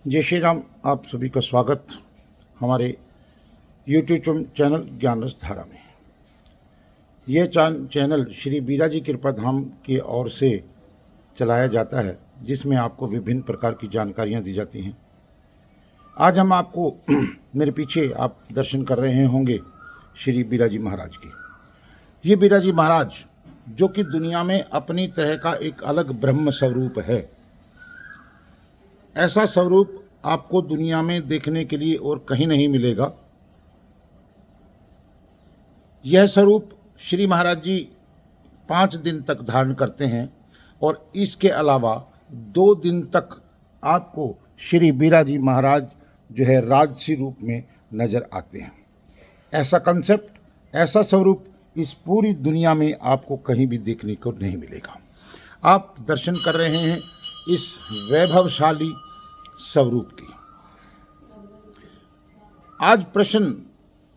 जय श्री राम। आप सभी का स्वागत हमारे यूट्यूब चैनल ज्ञान रस धारा में। यह चैनल श्री बीराजी कृपा धाम की ओर से चलाया जाता है, जिसमें आपको विभिन्न प्रकार की जानकारियां दी जाती हैं। आज हम आपको मेरे पीछे आप दर्शन कर रहे होंगे श्री बीराजी महाराज की। ये बीराजी महाराज जो कि दुनिया में अपनी तरह का एक अलग ब्रह्म स्वरूप है, ऐसा स्वरूप आपको दुनिया में देखने के लिए और कहीं नहीं मिलेगा। यह स्वरूप श्री महाराज जी 5 दिन तक धारण करते हैं और इसके अलावा 2 दिन तक आपको श्री बीराजी महाराज जो है राजसी रूप में नजर आते हैं। ऐसा कंसेप्ट, ऐसा स्वरूप इस पूरी दुनिया में आपको कहीं भी देखने को नहीं मिलेगा। आप दर्शन कर रहे हैं इस वैभवशाली स्वरूप की। आज प्रश्न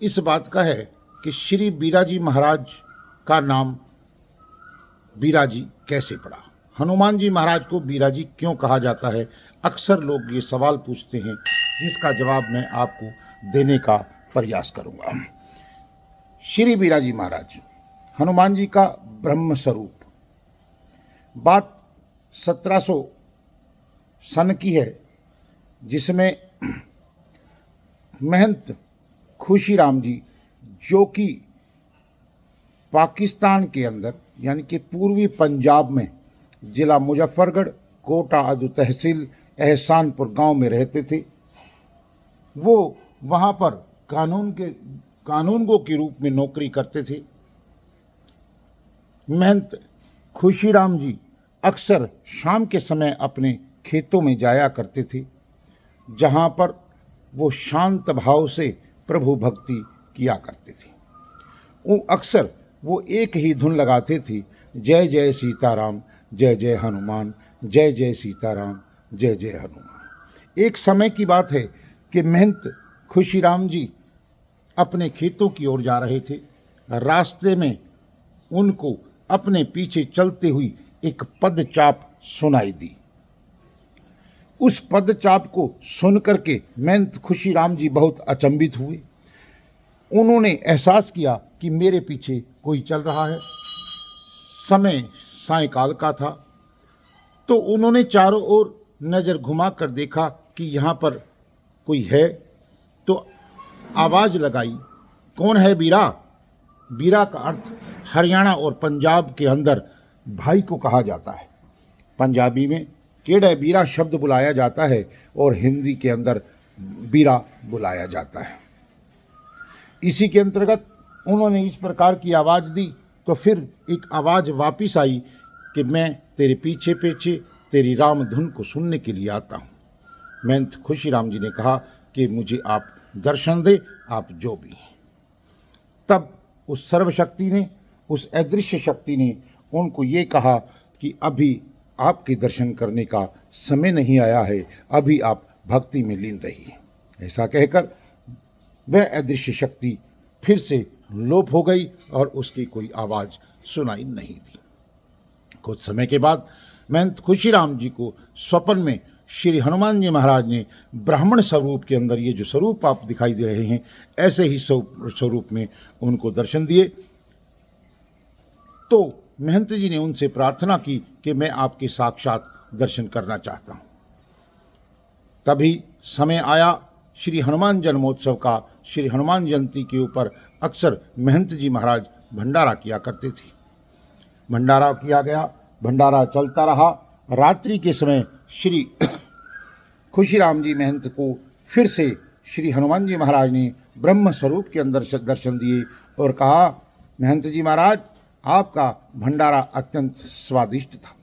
इस बात का है कि श्री बीराजी महाराज का नाम बीराजी कैसे पड़ा, हनुमान जी महाराज को बीराजी क्यों कहा जाता है। अक्सर लोग ये सवाल पूछते हैं, जिसका जवाब मैं आपको देने का प्रयास करूंगा। श्री बीराजी महाराज हनुमान जी का ब्रह्म स्वरूप, बात 1700 सन की है, जिसमें महंत खुशीराम जी जो कि पाकिस्तान के अंदर यानी कि पूर्वी पंजाब में जिला मुजफ्फरगढ़ कोटा अदू तहसील एहसानपुर गांव में रहते थे। वो वहाँ पर कानूनगो के रूप में नौकरी करते थे। महंत खुशीराम जी अक्सर शाम के समय अपने खेतों में जाया करते थे, जहाँ पर वो शांत भाव से प्रभु भक्ति किया करते थे। वो अक्सर वो एक ही धुन लगाते थे, जय जय सीताराम, जय जय हनुमान, जय जय सीताराम, जय जय हनुमान। एक समय की बात है कि महंत खुशीराम जी अपने खेतों की ओर जा रहे थे। रास्ते में उनको अपने पीछे चलते हुई एक पदचाप सुनाई दी। उस पदचाप को सुन करके महंत खुशीराम जी बहुत अचंभित हुए। उन्होंने एहसास किया कि मेरे पीछे कोई चल रहा है। समय सायंकाल का था, तो उन्होंने चारों ओर नज़र घुमा कर देखा कि यहाँ पर कोई है, तो आवाज़ लगाई, कौन है बीरा। बीरा का अर्थ हरियाणा और पंजाब के अंदर भाई को कहा जाता है। पंजाबी में केड़ा बीरा शब्द बुलाया जाता है और हिंदी के अंदर बीरा बुलाया जाता है। इसी के अंतर्गत उन्होंने इस प्रकार की आवाज़ दी, तो फिर एक आवाज़ वापस आई कि मैं तेरे पीछे पीछे तेरी राम धुन को सुनने के लिए आता हूँ। महंत खुशीराम जी ने कहा कि मुझे आप दर्शन दे, आप जो भी हैं। तब उस सर्वशक्ति ने, उस अदृश्य शक्ति ने उनको ये कहा कि अभी आपके दर्शन करने का समय नहीं आया है, अभी आप भक्ति में लीन रहिए। ऐसा कहकर वह अदृश्य शक्ति फिर से लोप हो गई और उसकी कोई आवाज़ सुनाई नहीं दी। कुछ समय के बाद महंत खुशीराम जी को स्वप्न में श्री हनुमान जी महाराज ने ब्राह्मण स्वरूप के अंदर, ये जो स्वरूप आप दिखाई दे रहे हैं, ऐसे ही स्वरूप में उनको दर्शन दिए। तो महंत जी ने उनसे प्रार्थना की कि मैं आपके साक्षात दर्शन करना चाहता हूँ। तभी समय आया श्री हनुमान जन्मोत्सव का। श्री हनुमान जयंती के ऊपर अक्सर महंत जी महाराज भंडारा किया करते थे। भंडारा किया गया, भंडारा चलता रहा। रात्रि के समय श्री खुशीराम जी महंत को फिर से श्री हनुमान जी महाराज ने ब्रह्म स्वरूप के अंदर दर्शन दिए और कहा, महंत जी महाराज आपका भंडारा अत्यंत स्वादिष्ट था।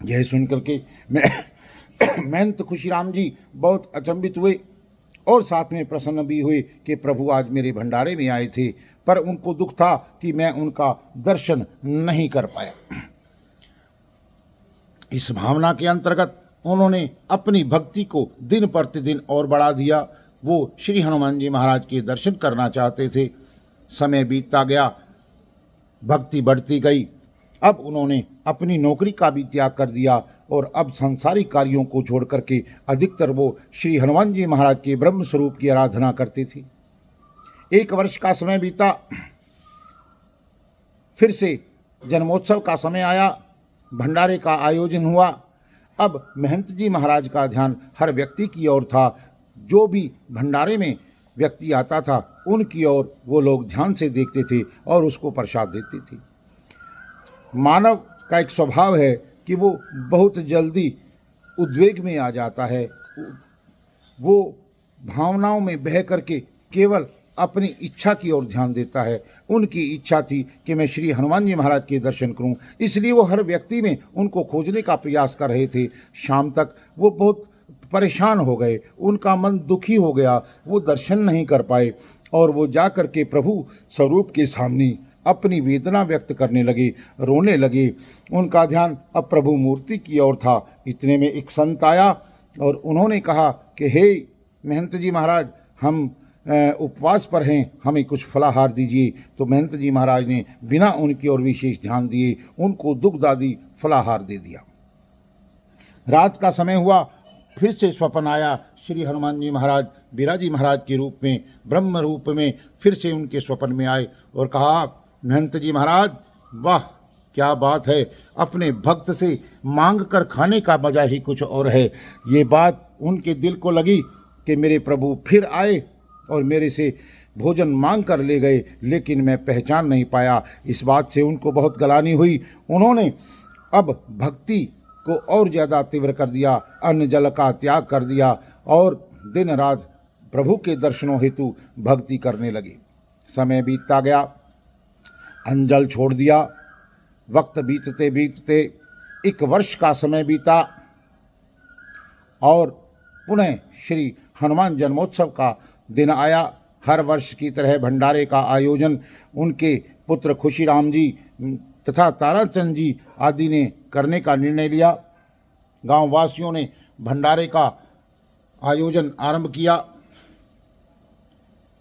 यह सुनकर के महंत खुशीराम जी बहुत अचंभित हुए और साथ में प्रसन्न भी हुए कि प्रभु आज मेरे भंडारे में आए थे, पर उनको दुख था कि मैं उनका दर्शन नहीं कर पाया। इस भावना के अंतर्गत उन्होंने अपनी भक्ति को दिन प्रतिदिन और बढ़ा दिया। वो श्री हनुमान जी महाराज के दर्शन करना चाहते थे। समय बीतता गया, भक्ति बढ़ती गई। अब उन्होंने अपनी नौकरी का भी त्याग कर दिया और अब सांसारिक कार्यों को छोड़ करके अधिकतर वो श्री हनुमान जी महाराज के ब्रह्म स्वरूप की आराधना करते थे। 1 वर्ष का समय बीता, फिर से जन्मोत्सव का समय आया, भंडारे का आयोजन हुआ। अब महंत जी महाराज का ध्यान हर व्यक्ति की ओर था। जो भी भंडारे में व्यक्ति आता था उनकी ओर वो लोग ध्यान से देखते थे और उसको प्रसाद देते थे। मानव का एक स्वभाव है कि वो बहुत जल्दी उद्वेग में आ जाता है। वो भावनाओं में बह करके केवल अपनी इच्छा की ओर ध्यान देता है। उनकी इच्छा थी कि मैं श्री हनुमान जी महाराज के दर्शन करूं, इसलिए वो हर व्यक्ति में उनको खोजने का प्रयास कर रहे थे। शाम तक वो बहुत परेशान हो गए, उनका मन दुखी हो गया, वो दर्शन नहीं कर पाए और वो जा कर के प्रभु स्वरूप के सामने अपनी वेदना व्यक्त करने लगे, रोने लगे। उनका ध्यान अब प्रभु मूर्ति की ओर था। इतने में एक संत आया और उन्होंने कहा कि हे महंत जी महाराज, हम उपवास पर हैं, हमें कुछ फलाहार दीजिए। तो महंत जी महाराज ने बिना उनकी ओर विशेष ध्यान दिए उनको दुग्ध आदि फलाहार दे दिया। रात का समय हुआ, फिर से स्वप्न आया। श्री हनुमान जी महाराज बिराजी महाराज के रूप में, ब्रह्म रूप में फिर से उनके स्वप्न में आए और कहा, महंत जी महाराज, वाह क्या बात है, अपने भक्त से मांग कर खाने का मजा ही कुछ और है। ये बात उनके दिल को लगी कि मेरे प्रभु फिर आए और मेरे से भोजन मांग कर ले गए, लेकिन मैं पहचान नहीं पाया। इस बात से उनको बहुत गलानी हुई। उन्होंने अब भक्ति को और ज़्यादा तीव्र कर दिया, अन्न जल का त्याग कर दिया और दिन रात प्रभु के दर्शनों हेतु भक्ति करने लगे। समय बीतता गया, अंजल छोड़ दिया। वक्त बीतते बीतते 1 वर्ष का समय बीता और पुनः श्री हनुमान जन्मोत्सव का दिन आया। हर वर्ष की तरह भंडारे का आयोजन उनके पुत्र खुशीराम जी तथा ताराचंद जी आदि ने करने का निर्णय लिया। गांव वासियों ने भंडारे का आयोजन आरंभ किया।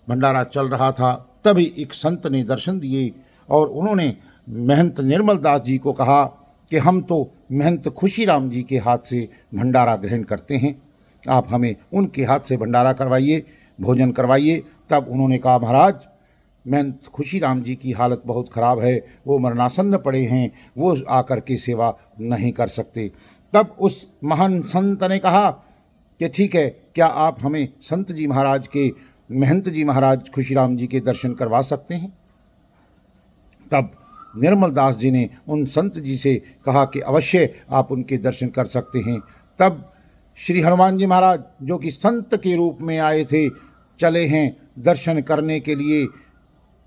भंडारा चल रहा था, तभी एक संत ने दर्शन दिए और उन्होंने महंत निर्मल दास जी को कहा कि हम तो महंत खुशीराम जी के हाथ से भंडारा ग्रहण करते हैं, आप हमें उनके हाथ से भंडारा करवाइए, भोजन करवाइए। तब उन्होंने कहा, महाराज, महंत खुशीराम जी की हालत बहुत ख़राब है, वो मरणासन्न पड़े हैं, वो आकर के सेवा नहीं कर सकते। तब उस महान संत ने कहा कि ठीक है, क्या आप हमें संत जी महाराज के, महंत जी महाराज खुशीराम जी के दर्शन करवा सकते हैं। तब निर्मल दास जी ने उन संत जी से कहा कि अवश्य आप उनके दर्शन कर सकते हैं। तब श्री हनुमान जी महाराज, जो कि संत के रूप में आए थे, चले हैं दर्शन करने के लिए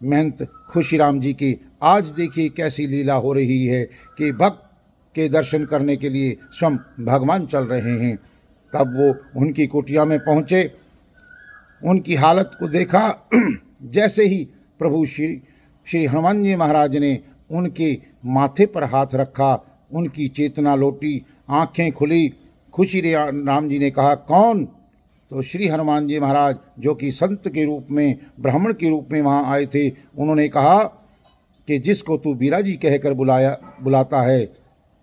महंत खुशीराम जी के। आज देखिए कैसी लीला हो रही है कि भक्त के दर्शन करने के लिए स्वयं भगवान चल रहे हैं। तब वो उनकी कुटिया में पहुँचे, उनकी हालत को देखा। जैसे ही प्रभु श्री हनुमान जी महाराज ने उनके माथे पर हाथ रखा, उनकी चेतना लौटी, आँखें खुली। खुशी राम जी ने कहा, कौन? तो श्री हनुमान जी महाराज, जो कि संत के रूप में, ब्राह्मण के रूप में वहाँ आए थे, उन्होंने कहा कि जिसको तू बिराजी कहकर बुलाता है,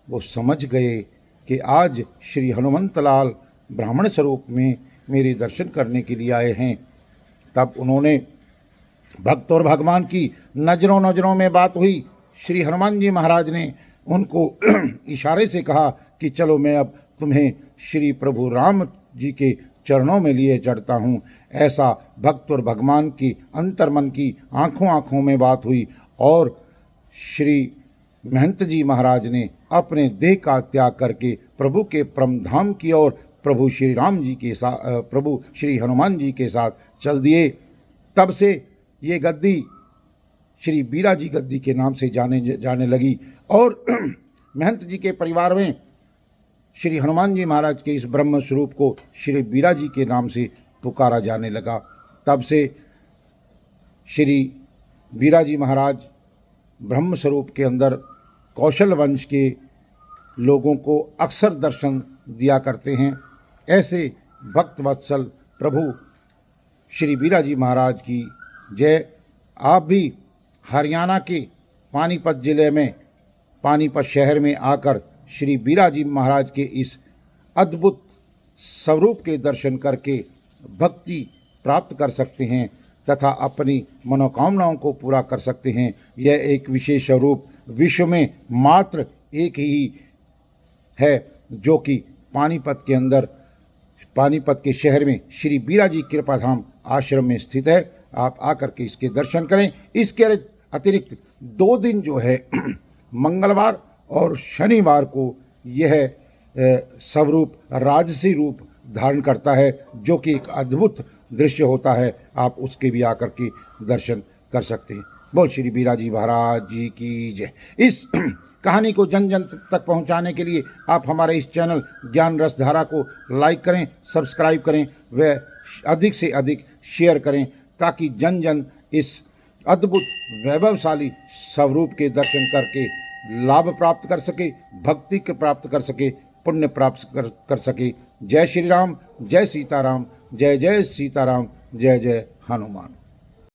वो समझ गए कि आज श्री हनुमंतलाल ब्राह्मण स्वरूप में मेरे दर्शन करने के लिए आए हैं। तब उन्होंने, भक्त और भगवान की नज़रों में बात हुई। श्री हनुमान जी महाराज ने उनको इशारे से कहा कि चलो मैं अब तुम्हें श्री प्रभु राम जी के चरणों में लिए चढ़ता हूँ। ऐसा भक्त और भगवान की अंतर्मन की आँखों में बात हुई और श्री महंत जी महाराज ने अपने देह का त्याग करके प्रभु के परम धाम की ओर प्रभु श्री राम जी के साथ, प्रभु श्री हनुमान जी के साथ चल दिए। तब से ये गद्दी श्री बिराजी गद्दी के नाम से जाने लगी और महंत जी के परिवार में श्री हनुमान जी महाराज के इस ब्रह्म स्वरूप को श्री बिराजी के नाम से पुकारा जाने लगा। तब से श्री बिराजी महाराज ब्रह्म स्वरूप के अंदर कौशल वंश के लोगों को अक्सर दर्शन दिया करते हैं। ऐसे भक्त वत्सल प्रभु श्री बिराजी महाराज की जय। आप भी हरियाणा के पानीपत ज़िले में, पानीपत शहर में आकर श्री बीराजी महाराज के इस अद्भुत स्वरूप के दर्शन करके भक्ति प्राप्त कर सकते हैं तथा अपनी मनोकामनाओं को पूरा कर सकते हैं। यह एक विशेष स्वरूप विश्व में मात्र एक ही है जो कि पानीपत के अंदर, पानीपत के शहर में श्री बीराजी कृपाधाम आश्रम में स्थित है। आप आकर के इसके दर्शन करें। इसके अतिरिक्त 2 दिन जो है मंगलवार और शनिवार को यह स्वरूप राजसी रूप धारण करता है, जो कि एक अद्भुत दृश्य होता है। आप उसके भी आकर के दर्शन कर सकते हैं। बोल श्री बीराजी महाराज जी की जय। इस कहानी को जन जन तक पहुंचाने के लिए आप हमारे इस चैनल ज्ञान रस धारा को लाइक करें, सब्सक्राइब करें व अधिक से अधिक शेयर करें, ताकि जन जन इस अद्भुत वैभवशाली स्वरूप के दर्शन करके लाभ प्राप्त कर सके, भक्ति के प्राप्त कर सके, पुण्य प्राप्त कर सके। जय श्री राम, जय सीताराम, जय जय सीताराम, जय जय हनुमान।